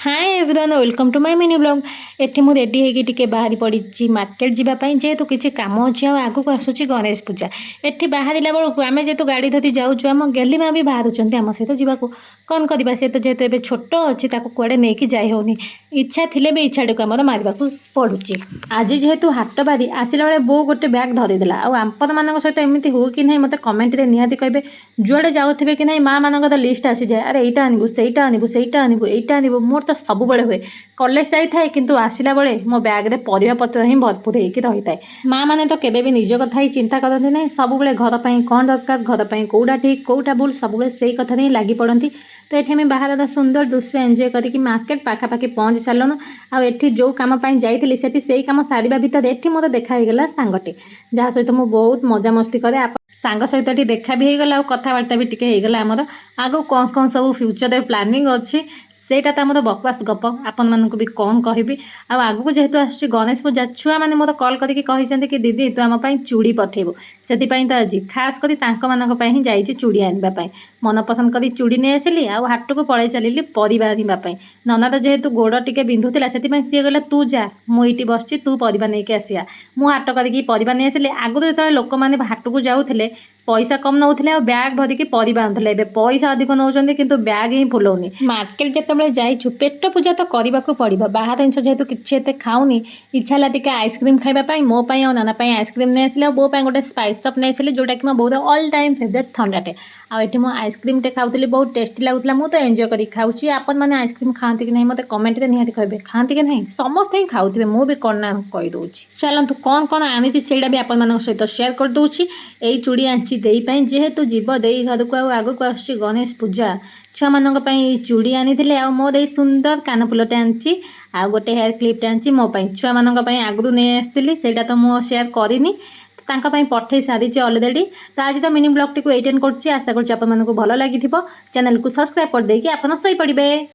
Hi everyone welcome to my mini blog. एठी मु ready होगी टिके बाहरी पड़ी मार्केट जावाई जेहेतु किसी कम अच्छी आगू आसूँ गणेश पूजा। एठी बाहरिला बेलू आम जेहेतु गाड़ी धरी जाऊँ आम गेली माँ भी बाहर आम सहित जावाक कौन करवा सी तो जेहेतु एवं छोट अच्छी कुआड़े नहीं कि जाई होनी इच्छा थिले भी इच्छा को आम मारे पड़ुची। आज जेहेतु हाट बारी आसला बेले बो गोटे बैग धरीदेला आपण मान सहित एमती हो कि नहीं मत कमेंट निहाती कहे जुआड़े जाऊे कि नहीं माँ मान लिस्ट आसी जाए अरे यहाँ आनबू सहीटा आनबू सहीटा आनबू यहाँ आनबू मोर तो सब बड़े हुए कॉलेज जाए किंतु आसला बेले मो बैग परिवा पत्र ही भरपूर होकर रही है। माँ मैंने तो केवे भी निज कथा ही चिंता करती ना सब घर पर कौन दरकार घर कौटा ठीक कौटा भूल सब से कथा ही लगी पड़ती। तो ये आम बाहर सुंदर दृश्य एंजॉय करके मार्केट पाखापाखि पहुँच सारूँ आठी जो कम जाइली से कम सारे भितर ये मत देखाईगला सांगटे जहाँ सहित मुझे बहुत मजा मस्ती करे सांग सहित देखा भी होगला और कथबार्ता भी टिके होगला आमर आगो कौन कौन सब फ्यूचर प्लानिंग अच्छी सेटा तो आम बकवास गप आपण मानक भी कौन कहबी आगू जेहेतु आस गणेश पूजा छुआ मैंने मत कल करके कि दीदी तू आम चूड़ी पठेबू से तो आज खास कर ही जाइए चूड़ी आने मन पसंद कर चूड़ी नहीं आसिली हाट को पड़े चलिए परिवा आने नना तो जेहेतु गोड़ टे बिंधुला से सी कहला तू जा मुझे बस तू परिवा नहीं कि आसिया मु हाट करके परिवा नहीं आसिली आगुरी जो लोक मैंने हाट को जाऊे पैसा कम नौले बैग भरिकी परिवा आनुले पैसा अधिक नौकरी किंतु बैग ही फुलाऊनी मार्केट जिते जाइछु पेट पूजा तो करने को पड़ो बाहर जिन जेहेतु किसी एत खाऊनी इच्छा है टे आइसक्रीम खावाई मो और नाना आइसक्रीम नहीं आसिले बो गोटे स्पाइस सप नहीं आसिले जोटा कि मो बहुत ऑल टाइम फेवरेट थंडाटे आठी मो आइसक्रीम टे खाऊली बहुत टेस्टी लगुला मुझे एंजॉय कर खाऊँ आपण मैंने आइसक्रीम खाती कि नहीं मत कमेंट निहाती कहे खाती कि नहीं समस्त ही खाऊे मुझे कौन कहीदे चलतु कौन कौन आनी से भी आपण सहित सेयार करदे यही चूड़ी आनी जेहेतु जीव दे घर को आग को आस गणेश पूजा छुआ मान चूड़ी आनी मो दे सुंदर कान फुलटे आनी आ गोटे हेयर क्लिपटे आनी मोपाई छुआ मान आगु नहीं आसती से तो मुझे सेयार करनी पठे सारी अलरेडी। तो आज तो मिनी ब्लॉग टी एटेन कर आशा कर भल लगी चैनल को सब्सक्राइब कर देकी आप शोपड़े।